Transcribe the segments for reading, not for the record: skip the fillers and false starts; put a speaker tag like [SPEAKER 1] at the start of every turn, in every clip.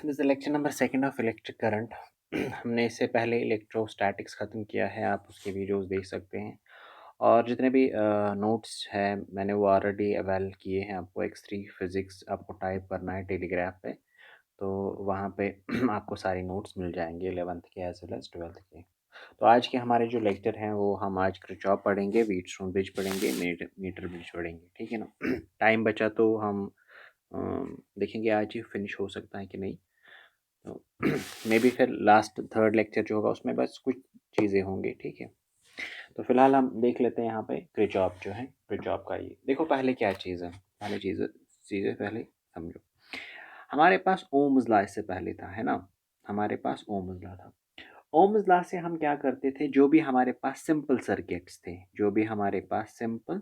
[SPEAKER 1] This is lecture number 2 of electric current. हमने इससे पहले इलेक्ट्रोस्टैटिक्स ख़त्म किया है, आप उसके वीडियोस देख सकते हैं। और जितने भी नोट्स हैं मैंने वो ऑलरेडी अवेल किए हैं। आपको X3 फिज़िक्स आपको टाइप करना है टेलीग्राफ पे, तो वहाँ पे आपको सारे नोट्स मिल जाएंगे 11th के एज वेल एज 12th के। तो आज के हमारे जो लेक्चर हैं वो हम आज किरचॉफ पढ़ेंगे, व्हीटस्टोन ब्रिज पढ़ेंगे, मीटर ब्रिज पढ़ेंगे, ठीक है ना। टाइम बचा तो हम देखेंगे आज ही फिनिश हो सकता है कि नहीं। तो मे बी फिर लास्ट थर्ड लेक्चर जो होगा उसमें बस कुछ चीज़ें होंगी, ठीक है। तो फिलहाल हम देख लेते हैं यहाँ पे किरचॉफ जो है, किरचॉफ का ये देखो पहले क्या चीज़ है। पहले चीज़ें पहले समझो। हमारे पास ओम्स लॉ इससे पहले था, है ना। हमारे पास ओम्स लॉ था। ओम्स लॉ से हम क्या करते थे, जो भी हमारे पास सिंपल सर्किट्स थे, जो भी हमारे पास सिंपल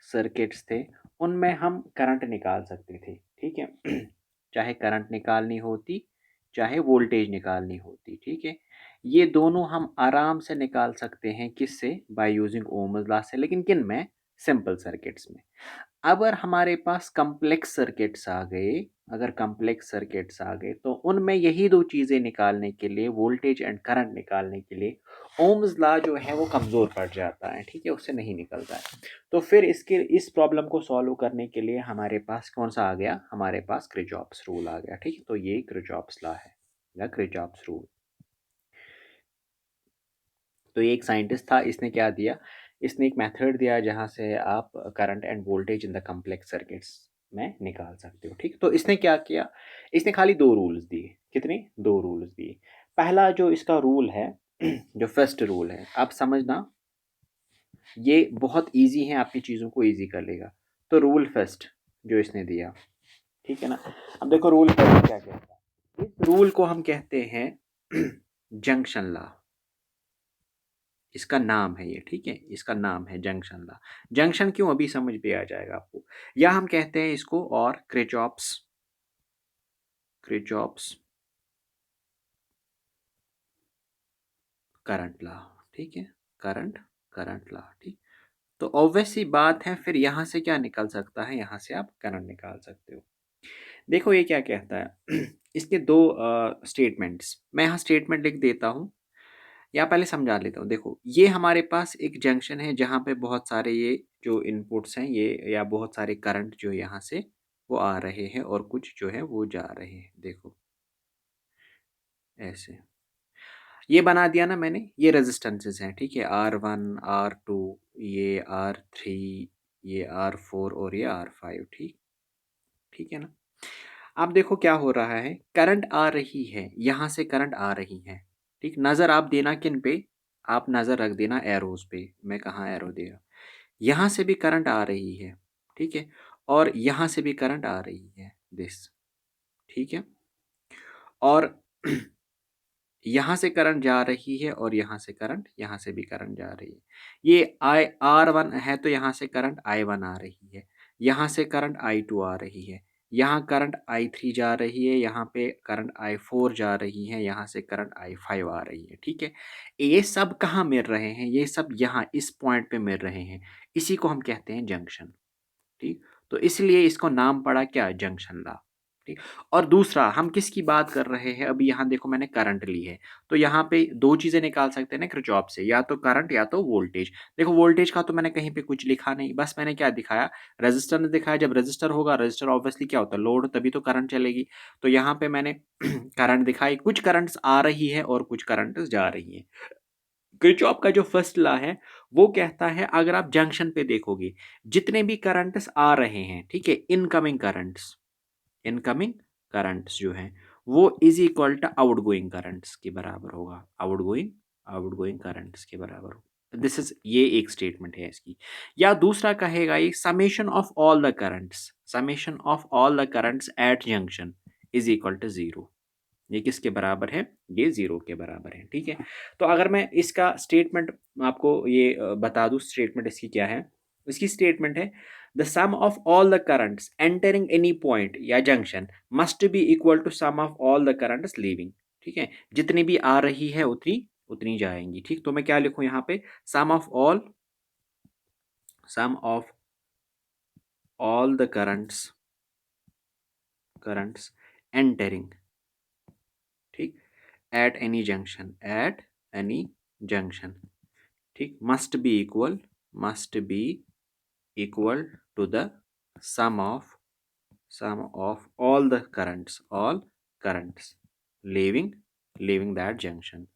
[SPEAKER 1] सर्किट्स थे उनमें हम करंट निकाल सकते थे, ठीक है। चाहे करंट निकालनी होती, चाहे वोल्टेज निकालनी होती, ठीक है। ये दोनों हम आराम से निकाल सकते हैं, किससे? बाय यूजिंग ओम्स लॉ से। लेकिन किन में? सिंपल सर्किट्स में। अगर हमारे पास कम्प्लेक्स सर्किट्स आ गए, अगर कम्प्लेक्स सर्किट्स आ गए तो उनमें यही दो चीज़ें निकालने के लिए, वोल्टेज एंड करंट निकालने के लिए ओम्स लॉ जो है वो कमज़ोर पड़ जाता है, ठीक है, उससे नहीं निकलता है। तो फिर इस प्रॉब्लम को सॉल्व करने के लिए हमारे पास कौन सा आ गया? हमारे पास किरचॉफ्स रूल आ गया, ठीक है। तो ये किरचॉफ्स लॉ है या किरचॉफ्स रूल। तो ये एक साइंटिस्ट था, इसने क्या दिया? इसने एक मेथड दिया जहाँ से आप current end voltage in the complex circuits में निकाल सकते हो, ठीक। तो इसने क्या किया? इसने खाली दो रूल्स दिए। कितने? दो रूल्स दिए। पहला जो इसका रूल है, जो फर्स्ट रूल है, आप समझना, ये बहुत इजी है, आपकी चीज़ों को इजी कर लेगा। तो रूल फर्स्ट जो इसने दिया, ठीक है ना। अब देखो रूल फर्स्ट क्या कहता है। इस रूल को हम कहते हैं जंक्शन लॉ। इसका नाम है ये, ठीक है, इसका नाम है जंक्शन लॉ। जंक्शन क्यों, अभी समझ भी आ जाएगा आपको। या हम कहते हैं इसको और किरचॉफ्स करंट लॉ, ठीक है। करंट लॉ, ठीक। तो ऑब्वियस सी बात है, फिर यहाँ से क्या निकल सकता है? यहाँ से आप करंट निकाल सकते हो। देखो ये क्या कहता है। इसके दो स्टेटमेंट्स, मैं यहाँ स्टेटमेंट लिख देता हूँ या पहले समझा लेता हूँ। देखो ये हमारे पास एक जंक्शन है जहाँ पे बहुत सारे ये जो इनपुट्स हैं ये, या बहुत सारे करंट जो यहाँ से वो आ रहे हैं और कुछ जो है वो जा रहे हैं। देखो ऐसे ये बना दिया ना मैंने, ये रेजिस्टेंसेस हैं, ठीक है। R1, R2, ये R3, ये R4 और ये R5, ठीक, ठीक है ना। आप देखो क्या हो रहा है, करंट आ रही है, यहाँ से करंट आ रही है, ठीक। नज़र आप देना किन पे? आप नज़र रख देना एरोज पे। मैं कहाँ एरो दे रहा? यहाँ से भी करंट आ रही है, ठीक है, और यहाँ से भी करंट आ रही है, दिस, ठीक है। और यहाँ से करंट जा रही है और यहाँ से भी करंट जा रही है। ये R1 है तो यहाँ से करंट I1 आ रही है, यहाँ से करंट I2 आ रही है, यहाँ करंट I3 जा रही है, यहाँ पे करंट I4 जा रही है, यहाँ से करंट I5 आ रही है, ठीक है। ये सब कहाँ मिल रहे हैं? ये सब यहाँ इस पॉइंट पे मिल रहे हैं। इसी को हम कहते हैं जंक्शन, ठीक। तो इसलिए इसको नाम पड़ा क्या? जंक्शन लॉ, ठीक। और दूसरा हम किसकी बात कर रहे हैं? अभी यहाँ देखो मैंने करंट ली है, तो यहाँ पे दो चीजें निकाल सकते हैं ना किरचॉफ से, या तो करंट या तो वोल्टेज। देखो वोल्टेज का तो मैंने कहीं पे कुछ लिखा नहीं, बस मैंने क्या दिखाया? रेजिस्टर ने दिखाया। जब रेजिस्टर होगा, रेजिस्टर ऑब्वियसली क्या होता है? लोड, तभी तो करंट चलेगी। तो यहाँ पे मैंने करंट दिखाई, कुछ करंट्स आ रही है और कुछ करंट्स जा रही है। किरचॉफ का जो फर्स्ट लॉ है वो कहता है, अगर आप जंक्शन पे देखोगे, जितने भी करंट्स आ रहे हैं, ठीक है, इनकमिंग करंट्स जो हैं वो is equal to outgoing currents के बराबर होगा। आउटगोइंग करंट्स के बराबर होगा। दिस इज, ये एक स्टेटमेंट है इसकी। या दूसरा कहेगा ये, summation of all the currents at junction is equal to zero. ये किसके बराबर है? ये जीरो के बराबर है, ठीक है। तो अगर मैं इसका स्टेटमेंट आपको ये बता दूं, स्टेटमेंट इसकी क्या है? इसकी स्टेटमेंट है, the sum of all the currents entering any point या junction must be equal to sum of all the currents leaving, ठीक है। जितनी भी आ रही है उतनी उतनी जाएंगी, ठीक। तो मैं क्या लिखूं यहाँ पे? Sum of all the currents entering ठीक, at any junction, at any junction, ठीक, must be equal to the sum of all currents leaving that junction।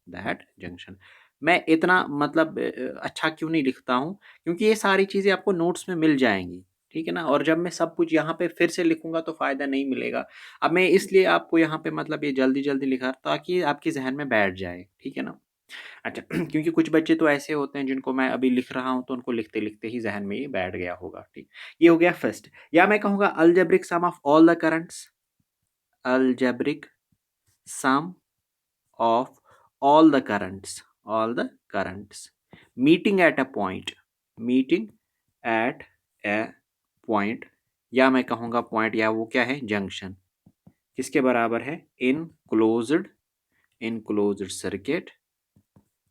[SPEAKER 1] मैं इतना मतलब अच्छा क्यों नहीं लिखता हूँ, क्योंकि ये सारी चीज़ें आपको नोट्स में मिल जाएंगी, ठीक है ना। और जब मैं सब कुछ यहाँ पे फिर से लिखूंगा तो फ़ायदा नहीं मिलेगा। अब मैं इसलिए आपको यहाँ पे मतलब ये जल्दी जल्दी लिखा ताकि आपके जहन में बैठ जाए, ठीक है ना। अच्छा क्योंकि कुछ बच्चे तो ऐसे होते हैं जिनको मैं अभी लिख रहा हूँ तो उनको लिखते लिखते ही जहन में ये बैठ गया होगा, ठीक। ये हो गया फर्स्ट। या मैं कहूँगा algebraic sum of all the currents, algebraic sum of all the currents meeting at a point, या मैं कहूँगा पॉइंट या वो क्या है जंक्शन, किसके बराबर है, in closed circuit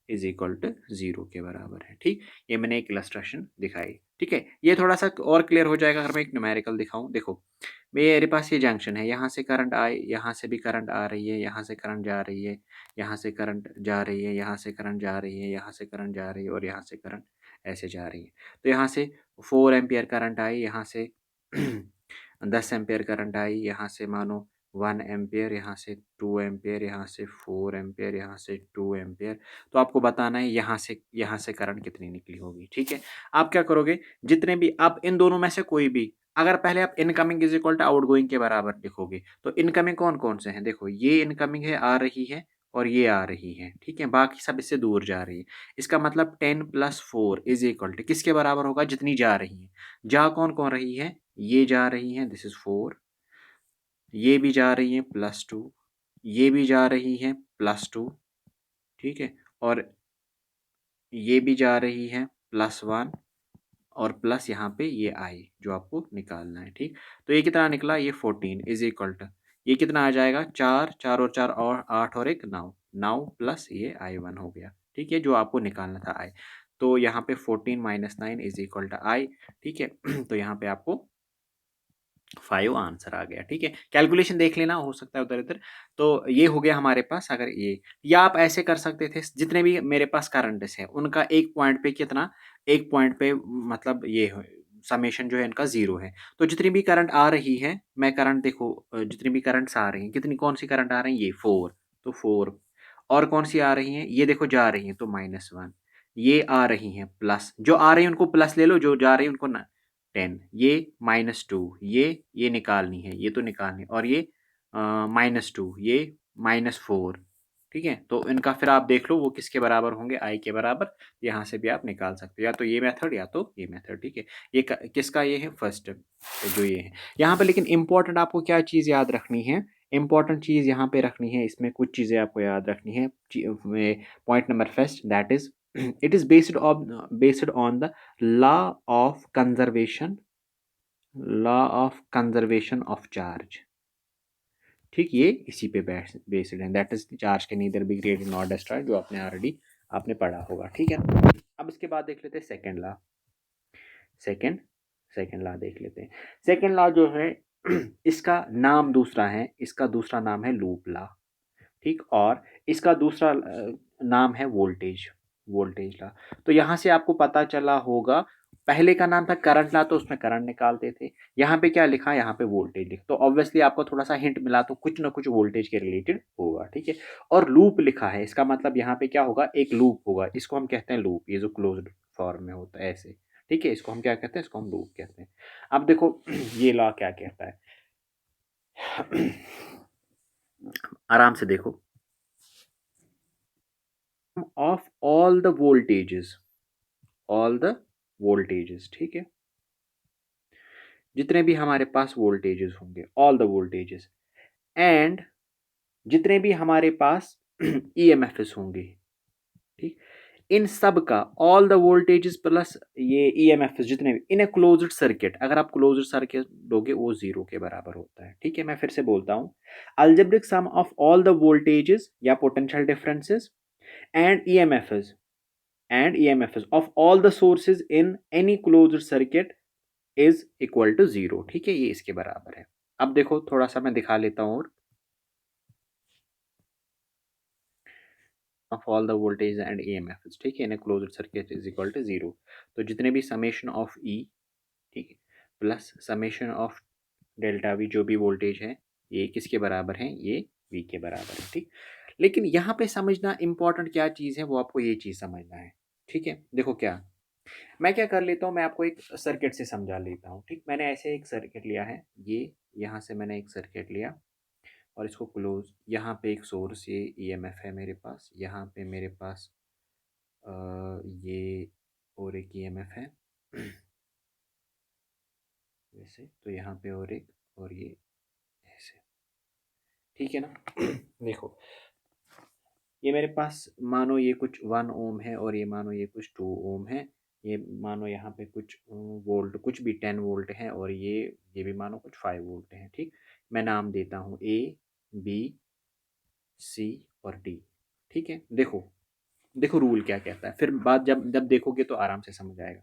[SPEAKER 1] is equal to 0 के बराबर है, ठीक। ये मैंने एक इलस्ट्रेशन दिखाई, ठीक है। ये थोड़ा सा और क्लियर हो जाएगा अगर मैं एक न्यूमेरिकल दिखाऊं। देखो मेरे पास ये जंक्शन है, यहाँ से करंट आए, यहाँ से भी करंट आ रही है, यहाँ से करंट जा रही है, यहाँ से करंट जा रही है, यहाँ से करंट जा रही है, यहाँ से करंट जा रही है और यहाँ से करंट ऐसे जा रही है। तो यहाँ से 4 एम्पियर करंट आई, यहाँ से 10 एम्पियर करंट आई, यहाँ से मानो 1 एम्पियर, यहाँ से 2 एम्पियर, यहाँ से 4 एम्पियर, यहाँ से 2 एम्पियर। तो आपको बताना है यहाँ से करंट कितनी निकली होगी, ठीक है। आप क्या करोगे, जितने भी आप इन दोनों में से कोई भी, अगर पहले आप incoming is equal to outgoing के बराबर लिखोगे तो इनकमिंग कौन कौन से हैं, देखो ये इनकमिंग है, आ रही है और ये आ रही है, ठीक है, बाकी सब इससे दूर जा रही है। इसका मतलब 10 + 4 इज इक्वल टू किसके बराबर होगा, जितनी जा रही है। जा कौन कौन रही है, ये जा रही है, दिस इज 4, ये भी जा रही है +2, ये भी जा रही है +2, ठीक है, और ये भी जा रही है +1 और प्लस यहाँ पे ये आई जो आपको निकालना है, ठीक। तो ये कितना निकला, ये 14 इज इक्वल टू, ये कितना आ जाएगा, 4 4 और 4 और 8 और 1 9, 9 प्लस ये I1 हो गया, ठीक है, जो आपको निकालना था आई। तो यहाँ पे 14 - 9 इज इक्वल टू आई, ठीक है। तो यहाँ पे आपको 5 आंसर आ गया, ठीक है। कैलकुलेशन देख लेना, हो सकता है उधर इधर। तो ये हो गया हमारे पास, अगर ये, या आप ऐसे कर सकते थे, जितने भी मेरे पास करंट्स है उनका एक पॉइंट पे कितना, एक पॉइंट पे मतलब ये समेशन जो है इनका 0 है। तो जितनी भी करंट आ रही है, मैं करंट देखो जितनी भी करंट्स आ रही हैं, कितनी कौन सी करंट आ रही है, ये 4, तो 4, और कौन सी आ रही हैं, ये देखो जा रही हैं तो -1, ये आ रही हैं प्लस, जो आ रही हैं उनको प्लस ले लो, जो जा रही है उनको ना 10, ये -2, ये निकालनी है, ये तो निकालनी, और ये -2, ये -4, ठीक है। तो इनका फिर आप देख लो वो किसके बराबर होंगे, आई के बराबर। यहाँ से भी आप निकाल सकते हो, या तो ये मेथड या तो ये मेथड, ठीक है। ये किसका ये है, फर्स्ट जो ये है। यहाँ पे लेकिन इंपॉर्टेंट आपको क्या चीज़ याद रखनी है, इंपॉर्टेंट चीज़ यहाँ पे रखनी है, इसमें कुछ चीज़ें आपको याद रखनी है। Point number first, that is it is based on the law of conservation of charge, ठीक। ये इसी पे बेस्ड है, that is charge can neither be created not destroyed, जो आपने पढ़ा होगा, ठीक है। अब इसके बाद देख लेते हैं सेकंड लॉ। सेकंड लॉ देख लेते हैं। सेकंड लॉ जो है इसका नाम दूसरा है, इसका दूसरा नाम है लूप लॉ, ठीक। और इसका दूसरा नाम है वोल्टेज लॉ। तो यहाँ से आपको पता चला होगा, पहले का नाम था करंट लॉ, तो उसमें करंट निकालते थे। यहाँ पे क्या लिखा, यहाँ पे वोल्टेज लिखा, तो ऑब्वियसली आपको थोड़ा सा हिंट मिला, तो कुछ ना कुछ वोल्टेज के रिलेटेड होगा, ठीक है। और लूप लिखा है, इसका मतलब यहाँ पे क्या होगा, एक लूप होगा, इसको हम कहते हैं लूप, ये जो क्लोज्ड फॉर्म में होता है ऐसे, ठीक है। इसको हम क्या कहते हैं, इसको हम लूप कहते हैं। अब देखो ये लॉ क्या कहता है, आराम से देखो, ऑफ ऑल द वोल्टेजेस, ठीक है, जितने भी हमारे पास वोल्टेजेस होंगे, ऑल द वोल्टेजेस, एंड जितने भी हमारे पास ईएमएफएस होंगे, ठीक, इन सब का, ऑल द वोल्टेजेस प्लस ये ईएमएफएस जितने भी, इन ए क्लोज्ड सर्किट, अगर आप क्लोज्ड सर्किट दोगे वो 0 के बराबर होता है, ठीक है। मैं फिर से बोलता हूं, algebraic sum of all the voltages या potential differences and EMFs of all the sources in any closed circuit is equal to 0, ठीक है, ये इसके बराबर है। अब देखो थोड़ा सा मैं दिखा लेता हूँ, और of all the voltage and EMF, ठीक है, in a closed circuit is equal to 0। तो जितने भी समेशन ऑफ E, ठीक है, plus summation of delta V, जो भी वोल्टेज है, ये किसके बराबर है, ये V के बराबर है, ठीक। लेकिन यहाँ पे समझना इंपॉर्टेंट क्या चीज़ है, वो आपको ये चीज़ समझना है, ठीक है। देखो क्या, मैं क्या कर लेता हूँ, मैं आपको एक सर्किट से समझा लेता हूँ, ठीक। मैंने ऐसे एक सर्किट लिया है, ये यहाँ से मैंने एक सर्किट लिया और इसको क्लोज, यहाँ पे एक सोर्स, ये EMF है मेरे पास, यहाँ पे मेरे पास ये और एक EMF है वैसे, तो यहाँ पे और एक, और ये ऐसे, ठीक है ना। देखो, ये मेरे पास मानो ये कुछ 1 ओम है और ये मानो ये कुछ 2 ओम है, ये मानो यहाँ पे कुछ वोल्ट, कुछ भी 10 वोल्ट है, और ये भी मानो कुछ 5 वोल्ट है, ठीक। मैं नाम देता हूँ A, B, C और D, ठीक है। देखो, देखो रूल क्या कहता है, फिर बात जब जब देखोगे तो आराम से समझ आएगा।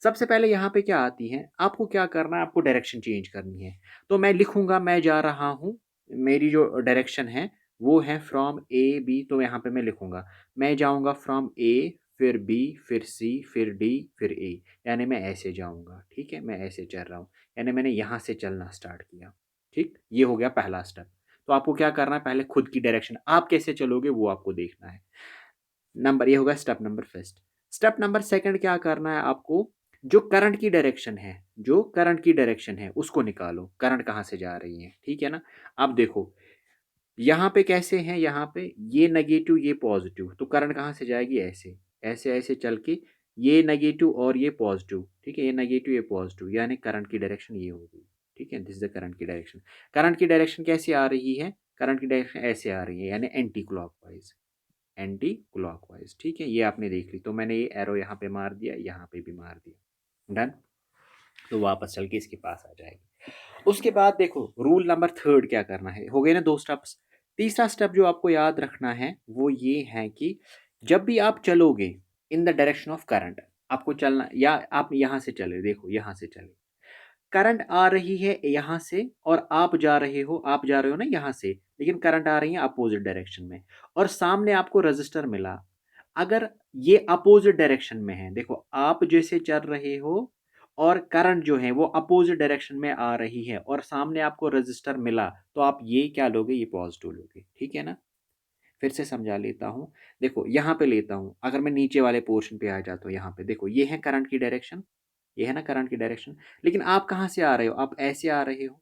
[SPEAKER 1] सबसे पहले यहाँ पे क्या आती है, आपको क्या करना है, आपको डायरेक्शन चेंज करनी है। तो मैं लिखूंगा, मैं जा रहा हूँ, मेरी जो डायरेक्शन है वो है फ्रॉम A, B, तो यहाँ पे मैं लिखूंगा, मैं जाऊँगा फ्रॉम A, फिर B, फिर C, फिर D, फिर A, यानी मैं ऐसे जाऊँगा, ठीक है, मैं ऐसे चल रहा हूँ, यानी मैंने यहाँ से चलना स्टार्ट किया, ठीक। ये हो गया पहला स्टेप। तो आपको क्या करना है, पहले खुद की डायरेक्शन आप कैसे चलोगे वो आपको देखना है। नंबर, ये होगा step number first. Step number second क्या करना है आपको, जो करंट की डायरेक्शन है, जो करंट की डायरेक्शन है उसको निकालो, करंट कहाँ से जा रही है, ठीक है ना। अब देखो, यहाँ पे कैसे हैं, यहाँ पे ये नेगेटिव ये पॉजिटिव, तो करंट कहाँ से जाएगी, ऐसे ऐसे ऐसे चल के, ये नेगेटिव और ये पॉजिटिव, ठीक है, ये नेगेटिव ये पॉजिटिव, यानी करंट की डायरेक्शन ये होगी, ठीक है। दिस इज द करंट की डायरेक्शन। करंट की डायरेक्शन कैसे आ रही है, करंट की डायरेक्शन ऐसे आ रही है, यानी एंटी क्लॉकवाइज, एंटी क्लॉकवाइज, ठीक है। ये आपने देख ली, तो मैंने ये एरो यहाँ पे मार दिया, यहाँ पे भी मार दिया, डन। तो वापस चल के इसके पास आ जाएगी। उसके बाद देखो, रूल नंबर थर्ड क्या करना है, हो गए ना 2 स्टेप्स। तीसरा स्टेप जो आपको याद रखना है वो ये है कि जब भी आप चलोगे in the direction of current, आपको चलना, या आप यहाँ से चले, देखो यहाँ से चले, करंट आ रही है यहाँ से और आप जा रहे हो ना यहाँ से, लेकिन करंट आ रही है अपोजिट डायरेक्शन में, और सामने आपको रजिस्टर मिला। अगर ये अपोजिट डायरेक्शन में है, देखो आप जैसे चल रहे हो और करंट जो है वो अपोजिट डायरेक्शन में आ रही है और सामने आपको रजिस्टर मिला, तो आप ये क्या लोगे, ये पॉजिटिव लोगे, ठीक है ना। फिर से समझा लेता हूँ, देखो यहाँ पे लेता हूँ, अगर मैं नीचे वाले पोर्शन पे आ जाता हूँ, यहाँ पे देखो ये है करंट की डायरेक्शन, ये है ना करंट की डायरेक्शन, लेकिन आप कहाँ से आ रहे हो, आप ऐसे आ रहे हो,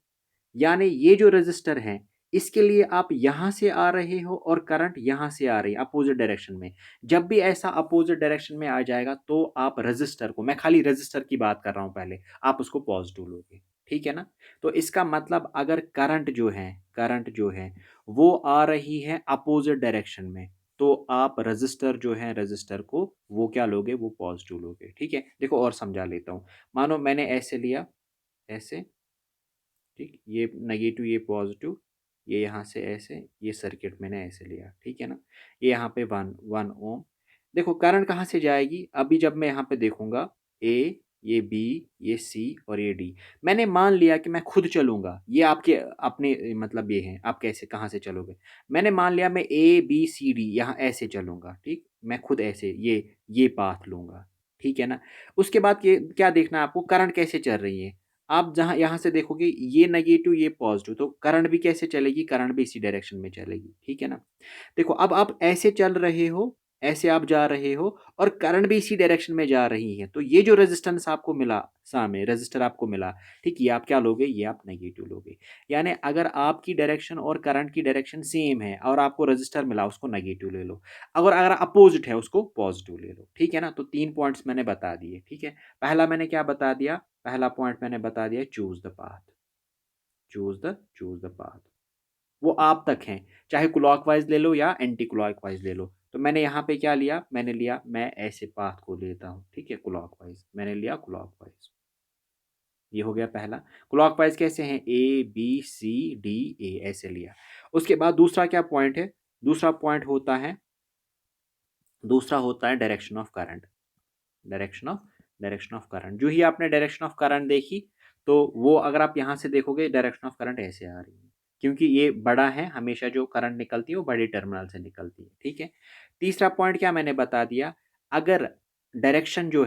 [SPEAKER 1] यानी ये जो रजिस्टर है इसके लिए आप यहाँ से आ रहे हो और करंट यहाँ से आ रही है अपोजिट डायरेक्शन में। जब भी ऐसा अपोजिट डायरेक्शन में आ जाएगा तो आप रजिस्टर को, मैं खाली रजिस्टर की बात कर रहा हूँ पहले, आप उसको पॉजिटिव लोगे, ठीक है ना। तो इसका मतलब अगर करंट जो है वो आ रही है अपोजिट डायरेक्शन में, तो आप रजिस्टर जो है, रजिस्टर को वो क्या लोगे, वो पॉजिटिव लोगे, ठीक है। देखो और समझा लेता हूँ, मानो मैंने ऐसे लिया, ऐसे, ठीक, ये नेगेटिव ये पॉजिटिव, ये यहाँ से ऐसे, ये सर्किट मैंने ऐसे लिया, ठीक है ना। ये यहाँ पे 1 ओम, देखो करंट कहाँ से जाएगी, अभी जब मैं यहाँ पे देखूंगा, ए, ये बी, ये सी और ये डी, मैंने मान लिया कि मैं खुद चलूंगा, ये आपके अपने मतलब ये है, आप कैसे कहाँ से चलोगे, मैंने मान लिया मैं A B C D यहाँ ऐसे चलूंगा, ठीक, मैं खुद ऐसे ये पाथ लूंगा, ठीक है ना। उसके बाद ये क्या देखना है आपको, करंट कैसे चल रही है, आप जहाँ यहाँ से देखोगे ये नेगेटिव ये पॉजिटिव, तो करंट भी कैसे चलेगी, करंट भी इसी डायरेक्शन में चलेगी, ठीक है ना। देखो अब आप ऐसे चल रहे हो, ऐसे आप जा रहे हो और करंट भी इसी डायरेक्शन में जा रही है, तो ये जो रेजिस्टेंस आपको मिला, सामने रजिस्टर आपको मिला, ठीक, ये आप क्या लोगे, ये आप नेगेटिव लोगे। यानी अगर आपकी डायरेक्शन और करंट की डायरेक्शन सेम है और आपको रजिस्टर मिला, उसको नेगेटिव ले लो, अगर अगर अपोजिट है उसको पॉजिटिव ले लो, ठीक है ना। तो 3 पॉइंट्स मैंने बता दिए, ठीक है। पहला मैंने क्या बता दिया, पहला पॉइंट मैंने बता दिया, चूज द पाथ, वो आप तक हैं, चाहे क्लॉकवाइज ले लो या एंटी क्लॉकवाइज ले लो। तो मैंने यहाँ पे क्या लिया, मैंने लिया, मैं ऐसे पाथ को लेता हूँ, ठीक है, क्लॉकवाइज, मैंने लिया क्लॉकवाइज, ये हो गया पहला। क्लॉकवाइज कैसे हैं, A B C D A ऐसे लिया। उसके बाद दूसरा क्या पॉइंट है, दूसरा पॉइंट होता है, दूसरा होता है direction of current, direction of current जो ही आपने डायरेक्शन ऑफ करंट देखी, तो वो अगर आप यहाँ से देखोगे डायरेक्शन ऑफ करंट ऐसे आ रही है, क्योंकि ये बड़ा है, हमेशा जो करंट निकलती है वो बड़े टर्मिनल से निकलती है, ठीक है। तीसरा पॉइंट क्या मैंने बता दिया, अगर डायरेक्शन जो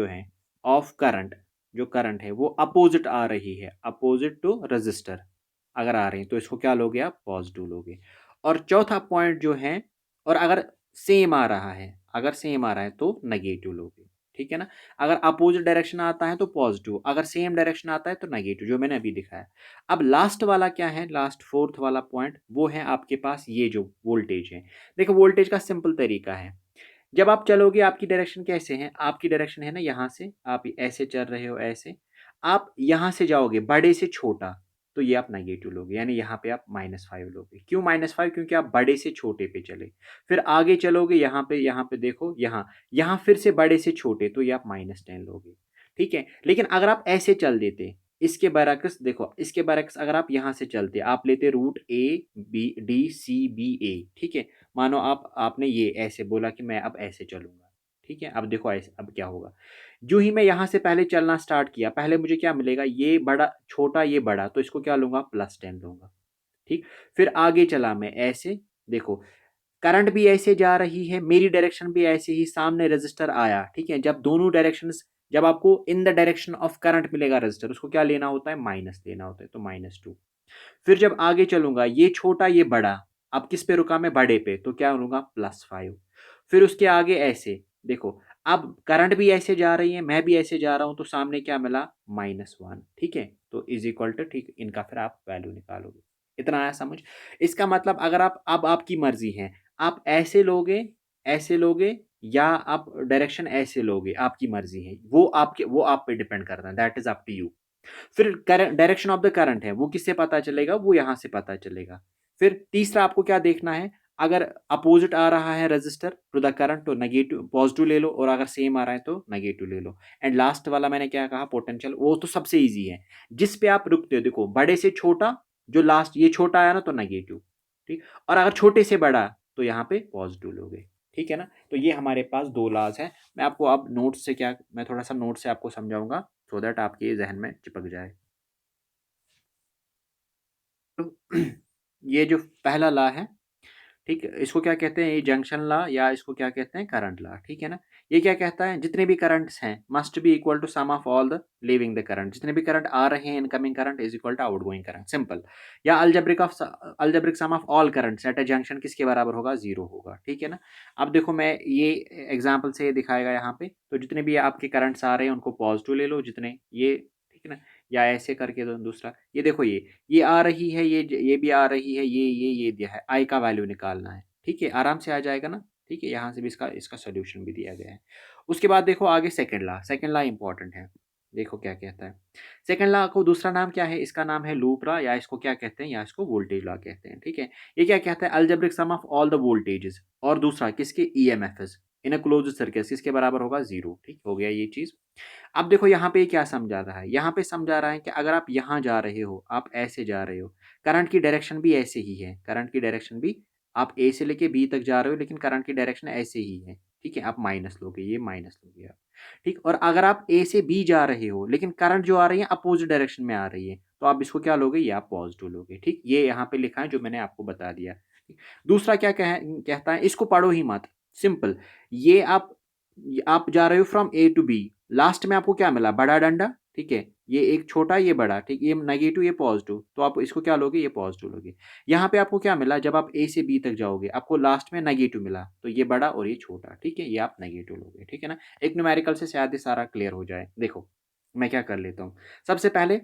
[SPEAKER 1] है ऑफ करंट, जो करंट है वो अपोजिट आ रही है, अपोजिट टू रजिस्टर अगर आ रही है तो इसको क्या लोगे आप, पॉजिटिव लोगे। और चौथा पॉइंट जो है, और अगर सेम आ रहा है, अगर सेम आ रहा है तो नेगेटिव लोगे, ठीक है ना। अगर अपोजिट डायरेक्शन आता है तो पॉजिटिव, अगर सेम डायरेक्शन आता है तो नेगेटिव, जो मैंने अभी दिखाया। अब लास्ट वाला क्या है, लास्ट फोर्थ वाला पॉइंट वो है आपके पास ये जो वोल्टेज है। देखो वोल्टेज का सिंपल तरीका है, जब आप चलोगे आपकी डायरेक्शन कैसे है, आपकी डायरेक्शन है ना यहाँ से, आप ऐसे चल रहे हो ऐसे, आप यहाँ से जाओगे बड़े से छोटा तो ये आप नेगेटिव लोगे, यानी यहाँ पे आप -5 लोगे। क्यों -5, क्योंकि आप बड़े से छोटे पे चले। फिर आगे चलोगे यहाँ पे देखो, यहाँ फिर से बड़े से छोटे तो ये आप -10 लोगे, ठीक है। लेकिन अगर आप ऐसे चल देते, इसके बरक्स देखो, इसके बरक्स अगर आप यहाँ से चलते, आप लेते रूट ABD CBA, ठीक है। मानो आपने ये ऐसे बोला कि मैं अब ऐसे चलूंगा, ठीक है। अब देखो ऐसे, अब क्या होगा, जो ही मैं यहाँ से पहले चलना स्टार्ट किया, पहले मुझे क्या मिलेगा, ये बड़ा छोटा ये बड़ा, तो इसको क्या लूंगा, +10 लूंगा, ठीक। फिर आगे चला मैं ऐसे, देखो करंट भी ऐसे जा रही है, मेरी डायरेक्शन भी ऐसे ही, सामने रजिस्टर आया, ठीक है। जब दोनों डायरेक्शंस, जब आपको in the direction of current मिलेगा रजिस्टर, उसको क्या लेना होता है, माइनस लेना होता है, तो -2। फिर जब आगे चलूंगा, ये छोटा ये बड़ा, अब किस पे रुका मैं, बड़े पे, तो क्या लूंगा, +5। फिर उसके आगे ऐसे देखो, अब करंट भी ऐसे जा रही है, मैं भी ऐसे जा रहा हूं, तो सामने क्या मिला, -1, ठीक है। तो इज इक्वल टू, ठीक, इनका फिर आप वैल्यू निकालोगे। इतना आया समझ। इसका मतलब अगर आप, अब आपकी मर्जी है, आप ऐसे लोगे या आप डायरेक्शन ऐसे लोगे, आपकी मर्जी है, वो आप पे डिपेंड करता है, that is up to you. फिर डायरेक्शन ऑफ द करंट है वो किससे पता चलेगा, वो यहां से पता चलेगा। फिर तीसरा आपको क्या देखना है, अगर अपोजिट आ रहा है रजिस्टर टू द करंट तो नेगेटिव, पॉजिटिव ले लो, और अगर सेम आ रहा है तो नेगेटिव ले लो। एंड लास्ट वाला मैंने क्या कहा, पोटेंशियल, वो तो सबसे इजी है, जिस पे आप रुकते हो। देखो बड़े से छोटा, जो लास्ट ये छोटा आया ना तो नेगेटिव, ठीक। और अगर छोटे से बड़ा तो यहाँ पे पॉजिटिव लोगे, ठीक है ना। तो ये हमारे पास दो लॉज हैं। मैं आपको अब नोट से क्या, मैं थोड़ा सा नोट से आपको समझाऊंगा, सो दैट आपके जहन में चिपक जाए। तो ये जो पहला लॉ है, ठीक है, इसको क्या कहते हैं, ये जंक्शन लॉ, या इसको क्या कहते हैं, करंट लॉ, ठीक है ना। ये क्या कहता है, जितने भी करंट्स हैं must be equal to sum of all the living the current, जितने भी करंट आ रहे हैं incoming current is equal to outgoing current, simple. या algebraic sum of all currents at a junction किसके बराबर होगा, 0 होगा, ठीक है ना। अब देखो मैं ये एग्जाम्पल से ये दिखाएगा यहाँ पे, तो जितने भी आपके करंट्स आ रहे हैं उनको पॉजिटिव ले लो, जितने ये, ठीक है ना। या ऐसे करके दो, दूसरा ये देखो, ये आ रही है, ये भी आ रही है, ये दिया है, आई का वैल्यू निकालना है, ठीक है, आराम से आ जाएगा ना, ठीक है। यहाँ से भी इसका इसका सोल्यूशन भी दिया गया है। उसके बाद देखो आगे सेकंड लॉ इंपॉर्टेंट है। देखो क्या कहता है, सेकंड लॉ को दूसरा नाम क्या है, इसका नाम है लूप लॉ, या इसको क्या कहते हैं, या इसको वोल्टेज लॉ कहते हैं, ठीक है। ये क्या कहता है, algebraic sum of all the voltages, और दूसरा किसके, ईएमएफएस इन अ क्लोज्ड सर्किट, किसके बराबर होगा, 0, ठीक हो गया ये चीज। अब देखो यहाँ पे क्या समझा रहा है, यहाँ पे समझा रहा है कि अगर आप यहाँ जा रहे हो, आप ऐसे जा रहे हो, करंट की डायरेक्शन भी ऐसे ही है, करंट की डायरेक्शन भी, आप ए से लेके बी तक जा रहे हो, लेकिन करंट की डायरेक्शन ऐसे ही है, ठीक है। आप माइनस लोगे, ये माइनस लोगे आप, ठीक। और अगर आप ए से बी जा रहे हो, लेकिन करंट जो आ रही है अपोजिट डायरेक्शन में आ रही है, तो आप इसको क्या लोगे, ये आप पॉजिटिव लोगे, ठीक। ये यहाँ पे लिखा है जो मैंने आपको बता दिया। दूसरा क्या कहता है, इसको पढ़ो ही मत, सिंपल। ये आप जा रहे हो from A to B, last में आपको क्या मिला, बड़ा डंडा, ठीक है। ये एक छोटा ये बड़ा, ठीक, ये नेगेटिव ये पॉजिटिव, तो आप इसको क्या लोगे, ये पॉजिटिव लोगे। यहाँ पे आपको क्या मिला, जब आप ए से बी तक जाओगे आपको लास्ट में नेगेटिव मिला, तो ये बड़ा और ये छोटा, ठीक है, ये आप नेगेटिव लोगे, ठीक है ना। एक न्यूमेरिकल से शायद ये सारा क्लियर हो जाए। देखो मैं क्या कर लेता हूँ, सबसे पहले,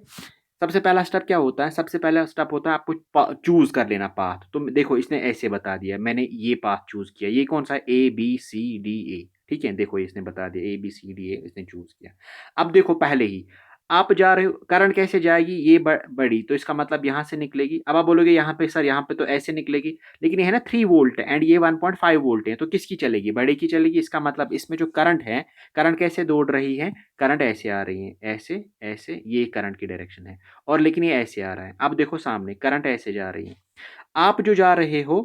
[SPEAKER 1] सबसे पहला स्टेप क्या होता है, सबसे पहला स्टेप होता है आपको चूज कर लेना पाथ। तो देखो इसने ऐसे बता दिया, मैंने ये पाथ चूज किया, ये कौन सा, ABCDA, ठीक है। देखो इसने बता दिया ABCDA, इसने चूज किया। अब देखो पहले ही आप जा रहे हो, करंट कैसे जाएगी, ये बड़ी, तो इसका मतलब यहाँ से निकलेगी। अब आप बोलोगे यहाँ पे सर, यहाँ पे तो ऐसे निकलेगी, लेकिन ये है ना 3 वोल्ट एंड ये 1.5 वोल्ट है, तो किसकी चलेगी, बड़े की चलेगी। इसका मतलब इसमें जो करंट है, करंट कैसे दौड़ रही है, करंट ऐसे आ रही है, ऐसे ऐसे, ये करंट की डायरेक्शन है, और लेकिन ये ऐसे आ रहा है। अब देखो सामने करंट ऐसे जा रही है, आप जो जा रहे हो,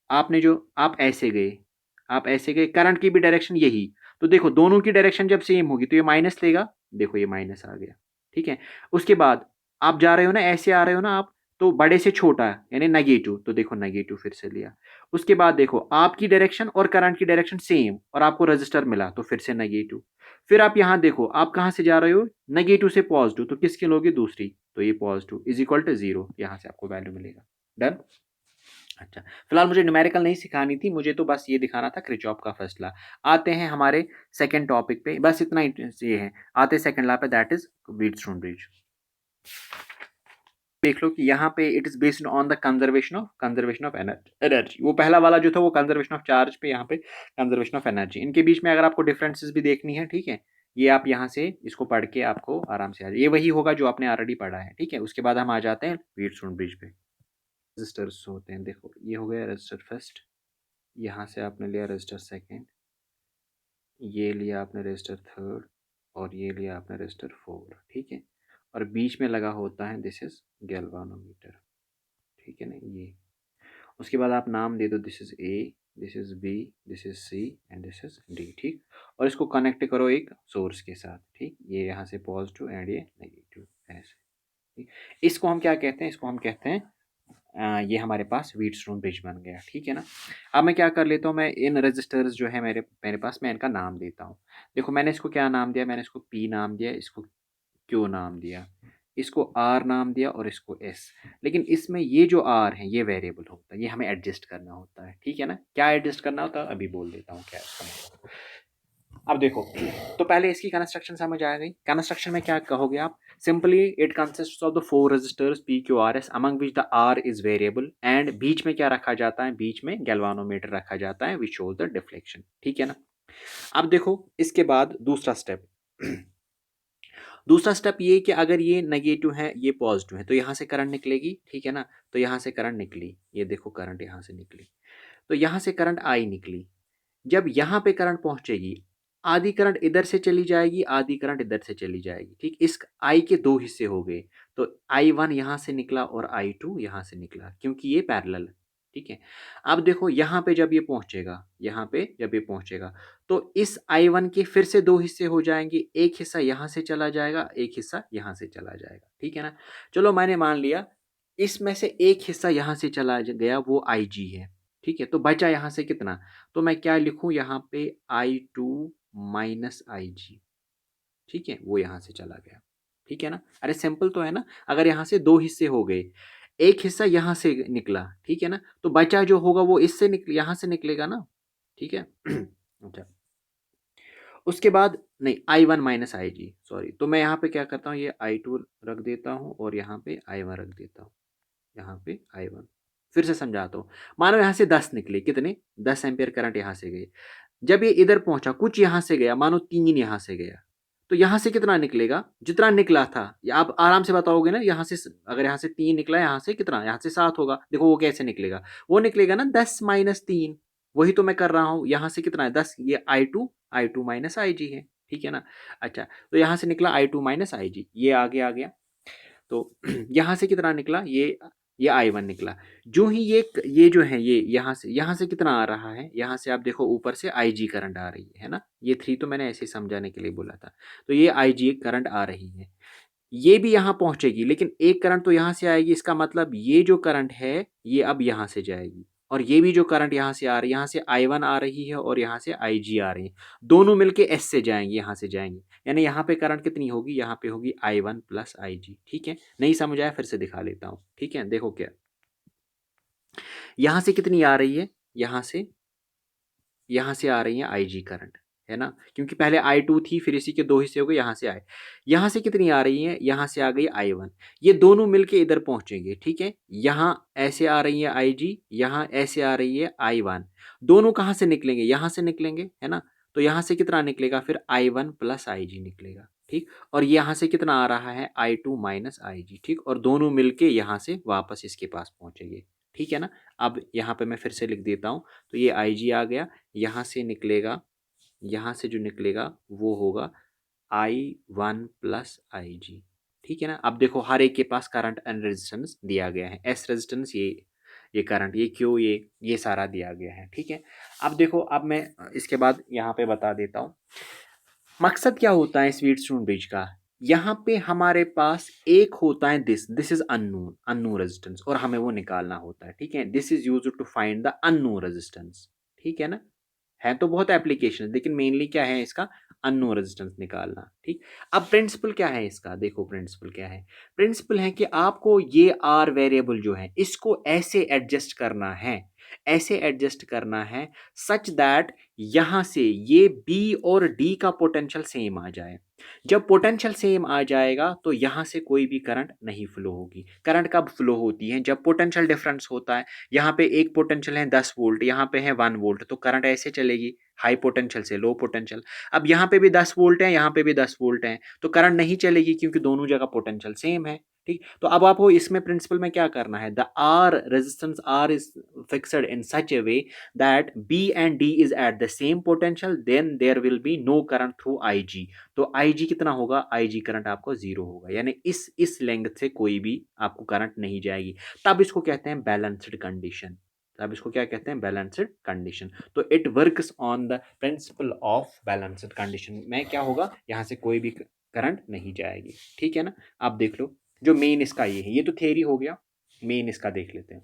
[SPEAKER 1] आपने जो, आप ऐसे गए, करंट की भी डायरेक्शन यही, तो देखो दोनों की डायरेक्शन जब सेम होगी तो ये माइनस लेगा, देखो ये माइनस आ गया, ठीक है। उसके बाद आप जा रहे हो ना, ऐसे आ रहे हो ना आप, तो बड़े से छोटा यानी नेगेटिव, तो देखो नेगेटिव फिर से लिया। उसके बाद देखो आपकी डायरेक्शन और करंट की डायरेक्शन सेम और आपको रजिस्टर मिला तो फिर से नेगेटिव। फिर आप यहाँ देखो आप कहाँ से जा रहे हो, नेगेटिव से पॉजिटिव, तो किसकी लोगे, दूसरी, तो ये पॉजिटिव इज इक्वल टू 0, यहाँ से आपको वैल्यू मिलेगा। डन। अच्छा, फिलहाल मुझे न्यूमेरिकल नहीं सिखानी थी, मुझे तो बस ये दिखाना था किरचॉफ का फर्स्ट लॉ। आते हैं हमारे सेकंड टॉपिक पे, बस इतना ही ये है। आते हैं सेकंड लॉ पे, दैट इज व्हीटस्टोन ब्रिज। देख लो कि यहाँ पे it is based on the conservation of energy. वो पहला वाला जो था वो कंजर्वेशन ऑफ चार्ज पे, यहाँ पे कंजर्वेशन ऑफ एनर्जी। इनके बीच में अगर आपको डिफरेंसेस भी देखनी है, ठीक है, ये आप यहाँ से इसको पढ़ के आपको आराम से आ जाए, ये वही होगा जो आपने ऑलरेडी पढ़ा है, ठीक है। उसके बाद हम आ जाते हैं व्हीटस्टोन ब्रिज पे। रजिस्टर्स होते हैं, देखो ये हो गया रजिस्टर फर्स्ट, यहाँ से आपने लिया रजिस्टर सेकेंड, ये लिया आपने रजिस्टर थर्ड, और ये लिया आपने रजिस्टर फोर, ठीक है। और बीच में लगा होता है दिस इज गैल्वानोमीटर, ठीक है ना ये। उसके बाद आप नाम दे दो, this is A, this is B, this is C and this is D, ठीक। और इसको कनेक्ट करो एक सोर्स के साथ, ठीक, ये यहाँ से पॉजिटिव एंड ये नेगेटिव, ऐसे, ठीक। इसको हम क्या कहते हैं, इसको हम कहते हैं ये हमारे पास व्हीटस्टोन ब्रिज बन गया, ठीक है ना। अब मैं क्या कर लेता हूँ, मैं इन रजिस्टर्स जो है मेरे मेरे पास, मैं इनका नाम देता हूँ। देखो मैंने इसको क्या नाम दिया, मैंने इसको पी नाम दिया, इसको क्यू नाम दिया, इसको आर नाम दिया और इसको एस। लेकिन इसमें ये जो आर है ये वेरिएबल होता है, ये हमें एडजस्ट करना होता है, ठीक है ना। क्या एडजस्ट करना होता है अभी बोल देता हूँ क्या इसका मतलब। अब देखो, तो पहले इसकी कंस्ट्रक्शन समझ आ गई। कंस्ट्रक्शन में क्या कहोगे आप, simply it consists of the four resistors P Q R S among which the R is variable, and बीच में क्या रखा जाता है, बीच में गैल्वानोमीटर रखा जाता है विच शोज द डिफ्लेक्शन, ठीक है ना। अब देखो इसके बाद दूसरा स्टेप दूसरा स्टेप ये कि अगर ये नेगेटिव है ये पॉजिटिव है तो यहाँ से करंट निकलेगी, ठीक है ना। तो यहाँ से करंट निकली, ये देखो करंट यहाँ से निकली, तो यहाँ से करंट आई निकली। जब यहाँ पे करंट पहुंचेगी, आधी करंट इधर से चली जाएगी, आधी करंट इधर से चली जाएगी, ठीक। इस आई के दो हिस्से हो गए, तो I1 यहाँ से निकला और I2 यहाँ से निकला, क्योंकि ये पैरेलल है, ठीक है। अब देखो यहाँ पे जब ये पहुंचेगा, यहाँ पे जब ये पहुंचेगा, तो इस I1 के फिर से दो हिस्से हो जाएंगे, एक हिस्सा यहाँ से चला जाएगा, एक हिस्सा यहाँ से चला जाएगा, ठीक है ना। चलो मैंने मान लिया इसमें से एक हिस्सा यहाँ से चला गया, वो IG है, ठीक है। तो बचा यहाँ से कितना, तो मैं क्या लिखूं यहाँ पे I2 माइनस IG, ठीक है, वो यहाँ से चला गया, ठीक है ना। अरे सिंपल तो है ना, अगर यहाँ से दो हिस्से हो गए, एक हिस्सा यहाँ से निकला, ठीक है ना, तो बचा जो होगा वो इससे निकल यहाँ से निकलेगा ना, ठीक है। अच्छा, उसके बाद नहीं I1 माइनस IG, सॉरी, तो मैं यहाँ पे क्या करता हूँ, ये I2 रख देता हूँ और यहाँ पे I1 रख देता हूँ, यहाँ पे I1। फिर से समझाता हूँ, मानो यहाँ से 10 निकले, कितने, 10 एम्पियर करंट यहाँ से गए। जब ये इधर पहुंचा, कुछ यहाँ से गया, मानो 3 यहाँ से गया, तो यहाँ से कितना निकलेगा, जितना निकला था। या आप आराम से बताओगे ना, यहाँ से अगर यहाँ से 3 निकला, यहाँ से कितना, यहाँ से 7 होगा। देखो वो कैसे निकलेगा, वो निकलेगा ना 10 माइनस 3, वही तो मैं कर रहा हूँ। यहाँ से कितना है 10, ये I2 माइनस IG है, ठीक है ना। अच्छा, तो यहाँ से निकला I2 माइनस IG, ये आगे आ गया। तो यहाँ से कितना निकला, ये I1 निकला। जो ही ये जो है, ये यहाँ से कितना आ रहा है, यहाँ से आप देखो ऊपर से IG करंट आ रही है ना। ये 3 तो मैंने ऐसे समझाने के लिए बोला था। तो ये IG करंट आ रही है, ये भी यहाँ पहुंचेगी, लेकिन एक करंट तो यहाँ से आएगी, इसका मतलब ये जो करंट है ये अब यहाँ से जाएगी। और ये भी जो करंट यहाँ से आ रही है, यहाँ से I1 आ रही है और यहाँ से IG आ रही है, दोनों मिलके S से जाएंगे, यहाँ से जाएंगे। यानी यहाँ पे करंट कितनी होगी, यहाँ पे होगी I1 प्लस IG, ठीक है। नहीं समझ आया, फिर से दिखा लेता हूँ, ठीक है। देखो क्या, यहाँ से कितनी आ रही है, यहाँ से आ रही है IG करंट, है ना, क्योंकि पहले I2 थी, फिर इसी के दो हिस्से हो गए, यहाँ से आए। यहाँ से कितनी आ रही है, यहाँ से आ गई I1, ये दोनों मिलके इधर पहुंचेंगे, ठीक है। यहाँ ऐसे आ रही है IG, यहाँ ऐसे आ रही है I1, दोनों कहाँ से निकलेंगे, यहाँ से निकलेंगे, है ना। तो यहाँ से कितना निकलेगा, फिर I1 प्लस IG निकलेगा, ठीक। और यहाँ से कितना आ रहा है, I2 माइनस IG, ठीक। और दोनों मिलके यहाँ से वापस इसके पास पहुंचेंगे, ठीक है ना। अब यहाँ पे मैं फिर से लिख देता हूँ, तो ये IG आ गया, यहाँ से निकलेगा, यहाँ से जो निकलेगा वो होगा I1 प्लस IG, ठीक है ना। अब देखो हर एक के पास करंट एंड रेजिस्टेंस दिया गया है, S रेजिस्टेंस, ये करंट, ये Q, ये सारा दिया गया है, ठीक है। अब देखो, अब मैं इसके बाद यहाँ पे बता देता हूँ मकसद क्या होता है इस व्हीटस्टोन ब्रिज का। यहाँ पे हमारे पास एक होता है दिस इज अननोन रेजिस्टेंस, और हमें वो निकालना होता है, ठीक है। This is used to find the unknown resistance, ठीक है ना। है तो बहुत एप्लीकेशन, लेकिन मेनली क्या है इसका, अननोन रेजिस्टेंस निकालना, ठीक। अब प्रिंसिपल क्या है इसका, देखो प्रिंसिपल क्या है। प्रिंसिपल है कि आपको ये आर वेरिएबल जो है इसको ऐसे एडजस्ट करना है, ऐसे एडजस्ट करना है सच दैट यहां से ये बी और डी का पोटेंशियल सेम आ जाए। जब पोटेंशियल सेम आ जाएगा तो यहां से कोई भी करंट नहीं फ्लो होगी। करंट कब फ्लो होती है, जब पोटेंशियल डिफरेंस होता है। यहाँ पे एक पोटेंशियल है 10 वोल्ट, यहाँ पे है 1 वोल्ट, तो करंट ऐसे चलेगी हाई पोटेंशियल से लो पोटेंशियल। अब यहाँ पे भी 10 वोल्ट है, यहाँ पे भी 10 वोल्ट है, तो करंट नहीं चलेगी क्योंकि दोनों जगह पोटेंशियल सेम है, ठीक। तो अब आपको इसमें प्रिंसिपल में क्या करना है, the R resistance R is fixed in such a way that B and D is at the same potential, then there will be no current through IG। तो IG कितना होगा, IG करंट आपको zero होगा, यानी इस length से कोई भी आपको करंट नहीं जाएगी। तब इसको कहते हैं बैलेंस्ड कंडीशन, तब इसको क्या कहते हैं, बैलेंस्ड कंडीशन। तो it works on the principle of balanced condition में क्या होगा, यहाँ से कोई भी करंट नहीं जाएगी, ठीक है ना। आप देख लो, जो मेन इसका ये है, ये तो थ्योरी हो गया, मेन इसका देख लेते हैं।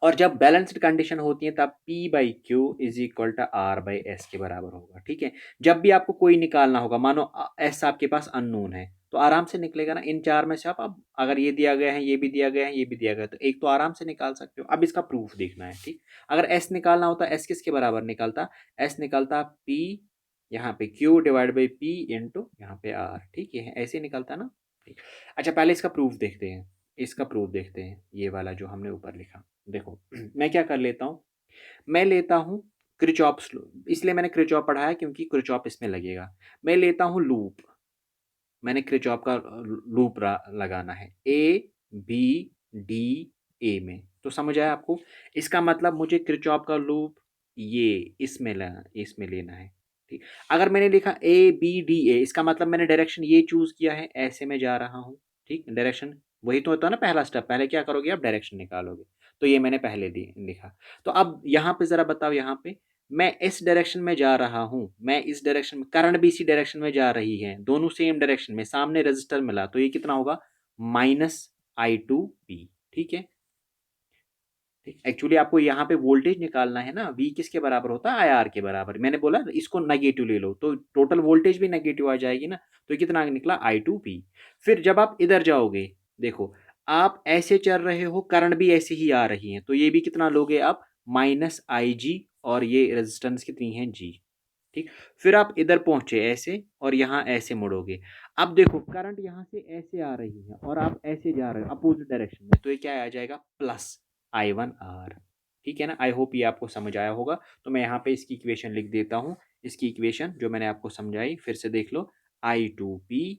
[SPEAKER 1] और जब बैलेंस्ड कंडीशन होती है तब P by Q is equal to R by S के बराबर होगा, ठीक है। जब भी आपको कोई निकालना होगा, मानो एस आपके पास अननोन है, तो आराम से निकलेगा ना, इन चार में से आप अब अगर ये दिया गया है, ये भी दिया गया है, ये भी दिया गया है, तो एक तो आराम से निकाल सकते हो। अब इसका प्रूफ देखना है, ठीक। अगर एस निकालना होता, एस किसके बराबर निकलता, एस निकलता P यहाँ पे Q divide by P into यहाँ पे R, ठीक है, ऐसे निकलता ना, ठीक। अच्छा पहले इसका प्रूफ देखते हैं, इसका प्रूफ देखते हैं, ये वाला जो हमने ऊपर लिखा। देखो मैं क्या कर लेता हूँ, मैं लेता हूँ क्रिचॉप्स लूप, इसलिए मैंने क्रिचॉप पढ़ाया क्योंकि क्रिचॉप इसमें लगेगा। मैं लेता हूँ लूप, मैंने क्रिचॉप का लूप लगाना है ए बी डी ए में, तो समझ आया आपको। इसका मतलब मुझे क्रिचॉप का लूप ये इसमें लेना है, ठीक। अगर मैंने लिखा ए बी डी ए, इसका मतलब मैंने डायरेक्शन ये चूज किया है, ऐसे में जा रहा हूँ, ठीक। डायरेक्शन वही तो होता है ना, पहला स्टेप, पहले क्या करोगे आप, डायरेक्शन निकालोगे। तो ये मैंने पहले लिखा। तो अब यहाँ पे जरा बताओ, यहाँ पे मैं इस डायरेक्शन में जा रहा हूं, मैं इस डायरेक्शन में, करंट भी इसी डायरेक्शन में जा रही है, दोनों सेम डायरेक्शन में, सामने रेजिस्टर मिला, तो ये कितना होगा, -I2P, ठीक है। एक्चुअली आपको यहाँ पे वोल्टेज निकालना है ना, V किसके बराबर होता है, IR के बराबर। मैंने बोला इसको नेगेटिव ले लो तो टोटल वोल्टेज भी नेगेटिव आ जाएगी ना, तो ये कितना निकला, I2P। फिर जब आप इधर जाओगे, देखो आप ऐसे चल रहे हो, करंट भी ऐसे ही आ रही है, तो ये भी कितना लोगे आप, -IG, और ये रेजिस्टेंस कितनी है, G, ठीक। फिर आप इधर पहुंचे ऐसे, और यहाँ ऐसे मुड़ोगे। अब देखो करंट यहाँ से ऐसे आ रही है और आप ऐसे जा रहे हो अपोजिट डायरेक्शन में, तो ये क्या आ जाएगा, +I1R, ठीक है ना। आई होप ये आपको समझ आया होगा। तो मैं यहाँ पे इसकी इक्वेशन लिख देता हूँ, इसकी इक्वेशन जो मैंने आपको समझाई फिर से देख लो, I2P,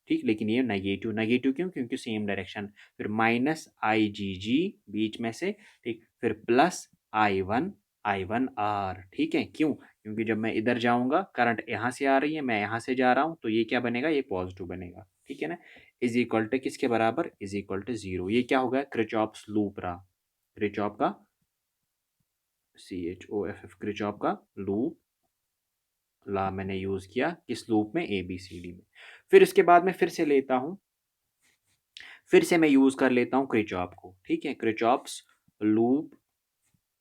[SPEAKER 1] ठीक। लेकिन ये नेगेटिव, नेगेटिव क्यों, क्योंकि सेम डायरेक्शन। फिर -IgG बीच में से, ठीक। फिर +I1R, ठीक है। क्यों, क्योंकि जब मैं इधर जाऊंगा करंट यहाँ से आ रही है, मैं यहाँ से जा रहा हूँ, तो ये क्या बनेगा, ये पॉजिटिव बनेगा, ठीक है ना। इज इक्वल टू किसके बराबर, इज इक्वल टू 0। ये क्या होगा, क्रिचॉप्स लूप रहा, क्रिचॉप का CHOFF, क्रिचॉप का लूप ला मैंने यूज किया किस लूप में, ABCD में। फिर इसके बाद में फिर से लेता हूँ, फिर से मैं यूज कर लेता हूँ क्रिचॉप को, ठीक है। क्रिचॉप्स लूप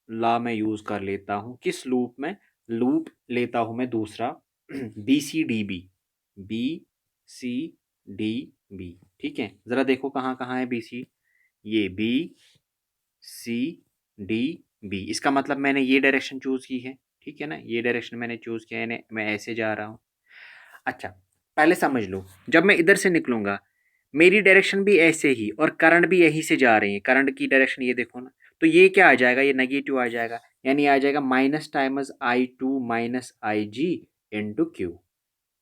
[SPEAKER 1] ला मैं यूज कर लेता हूँ किस लूप में, लूप लेता हूँ मैं दूसरा BCDB, BCDB, ठीक है। जरा देखो कहाँ कहाँ है BC, ये BCDB, इसका मतलब मैंने ये डायरेक्शन चूज की है, ठीक है ना, ये डायरेक्शन मैंने चूज किया है, मैं ऐसे जा रहा हूँ। अच्छा पहले समझ लो, जब मैं इधर से निकलूंगा मेरी डायरेक्शन भी ऐसे ही, और करंट भी यहीं से जा रही है, करंट की डायरेक्शन ये देखो ना, तो ये क्या आ जाएगा, ये नेगेटिव आ जाएगा, यानी आ जाएगा minus times I2 minus IG into Q,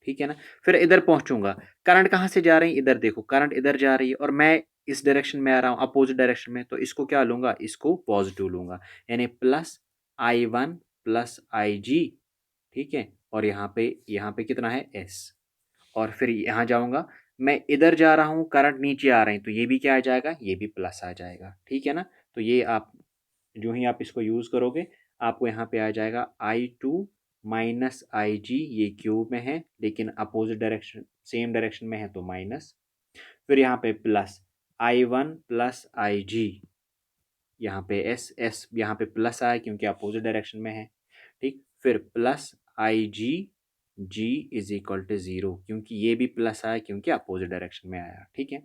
[SPEAKER 1] ठीक है ना। फिर इधर पहुंचूंगा, करंट कहाँ से जा रही है, इधर देखो करंट इधर जा रही है, और मैं इस डायरेक्शन में आ रहा हूँ अपोजिट डायरेक्शन में, तो इसको क्या लूंगा, इसको पॉजिटिव लूंगा, यानी +I1 प्लस IG, ठीक है। और यहाँ पे कितना है S, और फिर यहाँ जाऊंगा, मैं इधर जा रहा हूँ, करंट नीचे आ रहे हैं, तो ये भी क्या आ जाएगा, ये भी प्लस आ जाएगा, ठीक है ना। तो ये आप जो ही आप इसको यूज करोगे, आपको यहाँ पे आ जाएगा I2 माइनस आई जी, ये क्यू में है लेकिन अपोजिट डायरेक्शन सेम डायरेक्शन में है तो माइनस, फिर यहाँ पे plus I one plus I जी, यहाँ पे एस एस यहाँ पे प्लस आया क्योंकि अपोजिट डायरेक्शन में है, ठीक। फिर plus I G, G is equal to zero क्योंकि ये भी प्लस आया क्योंकि अपोजिट डायरेक्शन में आया, ठीक है।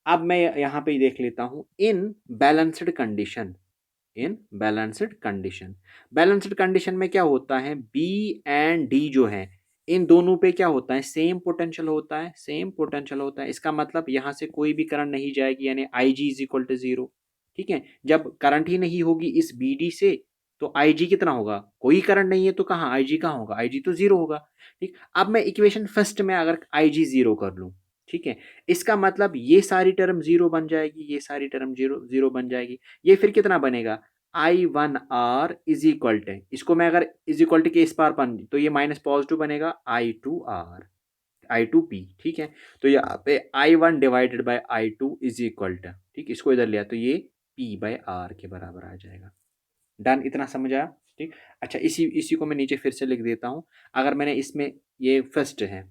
[SPEAKER 1] अब मैं यहाँ पे देख लेता हूँ इन बैलेंस्ड कंडीशन, इन बैलेंस्ड कंडीशन, बैलेंस्ड कंडीशन में क्या होता है, बी एंड डी जो है इन दोनों पे क्या होता है, सेम पोटेंशियल होता है, सेम पोटेंशियल होता है। इसका मतलब यहाँ से कोई भी करंट नहीं जाएगी, यानी आई जी इज इक्वल टू जीरो, ठीक है। जब करंट ही नहीं होगी इस बी डी से तो आई जी कितना होगा, कोई करंट नहीं है तो कहाँ आई जी कहाँ होगा, आई जी तो जीरो होगा, ठीक। अब मैं इक्वेशन फर्स्ट में अगर आई जी जीरो कर लूँ, ठीक है, इसका मतलब ये सारी टर्म जीरो बन जाएगी, ये सारी टर्म जीरो जीरो बन जाएगी। ये फिर कितना बनेगा, I one R is equal to, इसको मैं अगर इज इक्वल टू के इस पार बन तो ये माइनस पॉजिटिव बनेगा, I two R, I two P, ठीक है। तो यहाँ पे I one divided by I two is equal to, ठीक, इसको इधर लिया तो ये पी बाई आर के बराबर आ जाएगा। डन, इतना समझ आया, ठीक। अच्छा, इसी इसी को मैं नीचे फिर से लिख देता हूँ। अगर मैंने इसमें, ये फर्स्ट है,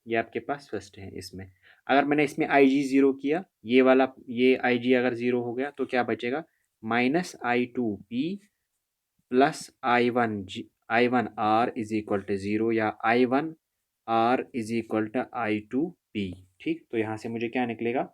[SPEAKER 1] ये आपके पास फर्स्ट है, इसमें अगर मैंने इसमें आई जी ज़ीरो किया, ये वाला ये आई जी अगर ज़ीरो हो गया तो क्या बचेगा, minus I two P plus I one R is equal to zero, या I one R is equal to I two P, ठीक। तो यहाँ से मुझे क्या निकलेगा,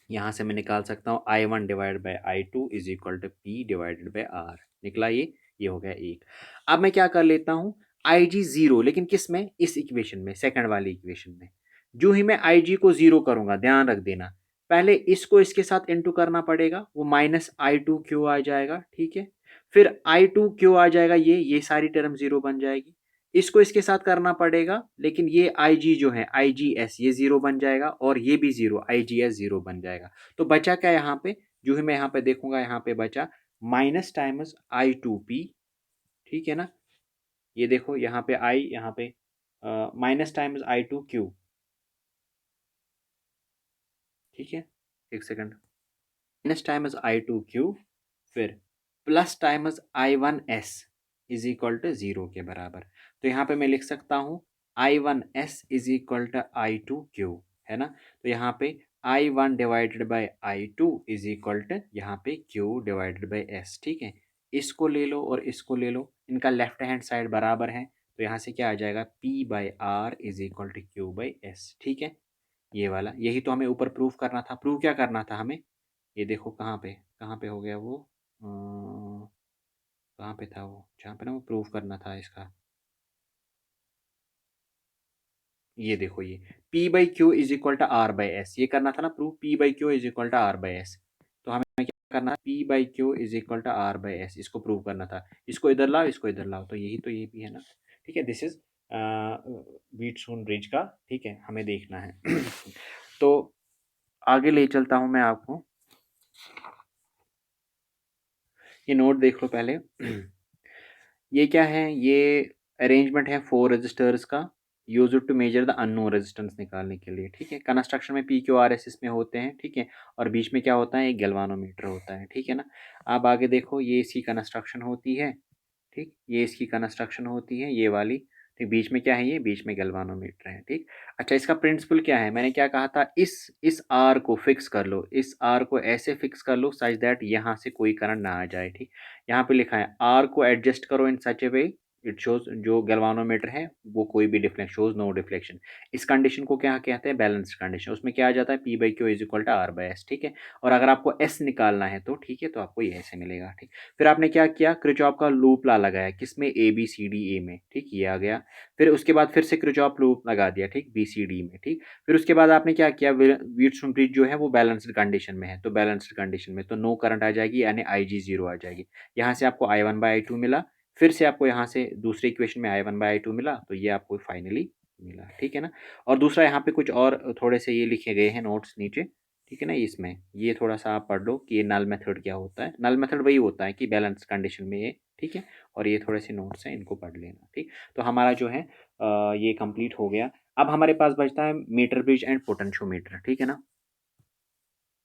[SPEAKER 1] यहाँ से मैं निकाल सकता हूँ I one divide by I two is equal to P divided by R, निकला ये हो गया एक। अब मैं क्या कर लेता हूँ, आई जी ज़ीरो, लेकिन किस में, इस इक्वेशन में, सेकंड वाली इक्वेशन में। जो ही मैं आई जी को ज़ीरो करूँगा, ध्यान रख देना, पहले इसको इसके साथ इंटू करना पड़ेगा, वो माइनस आई टू क्यू आ जाएगा, ठीक है। फिर आई टू क्यू आ जाएगा, ये सारी टर्म ज़ीरो बन जाएगी। इसको इसके साथ करना पड़ेगा, लेकिन ये आई जी जो है आई जी एस ये ज़ीरो बन जाएगा और ये भी zero I G S zero बन जाएगा। तो बचा क्या यहाँ पे, जो है मैं यहाँ पे देखूंगा, यहाँ पे बचा minus times I two P, ठीक है ना। ये देखो यहाँ पे आई, यहाँ पे minus times I two Q, ठीक है, एक second, minus times I two Q, फिर plus times I one S is equal to zero के बराबर। तो यहाँ पे मैं लिख सकता हूँ I one S is equal to I two Q, है ना। तो यहाँ पे I one divided by I two is equal to यहाँ पे क्यू डिवाइडेड बाई एस, ठीक है। इसको ले लो और इसको ले लो, इनका लेफ्ट हैंड साइड बराबर है, तो यहाँ से क्या आ जाएगा, P by R is equal to Q by S, ठीक है। ये वाला, यही तो हमें ऊपर प्रूफ करना था, प्रूफ क्या करना था हमें, ये देखो कहाँ पे हो गया वो, कहाँ पे था वो, जहाँ पे ना वो प्रूफ करना था इसका, ये देखो ये P by Q is equal to R by S, ये करना था ना proof, P by Q is equal to R by S. तो हमें क्या करना है, P by Q is equal to R by S, इसको प्रूव करना था। इसको इधर लाओ, इसको इधर लाओ, तो यही तो ये भी है ना, ठीक है। दिस इज व्हीटस्टोन ब्रिज का, ठीक है, हमें देखना है। तो आगे ले चलता हूँ मैं आपको, ये नोट देख लो पहले। ये क्या है, ये अरेंजमेंट है फोर रजिस्टर्स का, use it to measure the unknown resistance निकालने के लिए, ठीक है। कंस्ट्रक्शन में पी क्यू आर एस इसमें होते हैं, ठीक है, और बीच में क्या होता है, एक गैल्वानोमीटर होता है, ठीक है ना। अब आगे देखो, ये इसकी कंस्ट्रक्शन होती है, ठीक, ये इसकी कंस्ट्रक्शन होती है, ये वाली, ठीक, बीच में क्या है, ये बीच में गैल्वानोमीटर है, ठीक। अच्छा, इसका प्रिंसिपल क्या है, मैंने क्या कहा था, इस आर को फिक्स कर लो, इस आर को ऐसे फिक्स कर लो सच दैट यहाँ से कोई करंट ना आ जाए, ठीक। यहाँ पे लिखा है आर को एडजस्ट करो इन such a way it shows, जो गैल्वानोमीटर है वो कोई भी डिफ्लेक्शन शोज नो डिफ्लेक्शन। इस कंडीशन को क्या कहते हैं, बैलेंस्ड कंडीशन, उसमें क्या आ जाता है, P by Q is equal to R by S, ठीक है। और अगर आपको एस निकालना है तो ठीक है, तो आपको ये ऐसे मिलेगा, ठीक। फिर आपने क्या किया, क्रिचॉप का लूप ला लगाया, किसमें, A B C D A में, ठीक, ये आ गया। फिर उसके बाद फिर से क्रिचॉप लूप लगा दिया, ठीक, बी सी डी में, ठीक। फिर उसके बाद आपने क्या किया, व्हीटस्टोन ब्रिज जो है वो बैलेंस्ड कंडीशन में है, तो बैलेंस्ड कंडीशन में तो नो करंट आ जाएगी, यानी आई जी जीरो आ जाएगी। यहाँ से आपको I one by I two मिला, फिर से आपको यहाँ से दूसरे इक्वेशन में I one by I two मिला, तो ये आपको फाइनली मिला, ठीक है ना। और दूसरा यहाँ पे कुछ और थोड़े से ये लिखे गए हैं नोट्स नीचे, ठीक है ना, इसमें ये थोड़ा सा आप पढ़ लो कि ये नल मेथड क्या होता है। नल मेथड वही होता है कि बैलेंस कंडीशन में ये, ठीक है। और ये थोड़े से नोट्स हैं, इनको पढ़ लेना, ठीक। तो हमारा जो है ये कंप्लीट हो गया। अब हमारे पास बचता है मीटर ब्रिज एंड पोटेंशियोमीटर, ठीक है ना।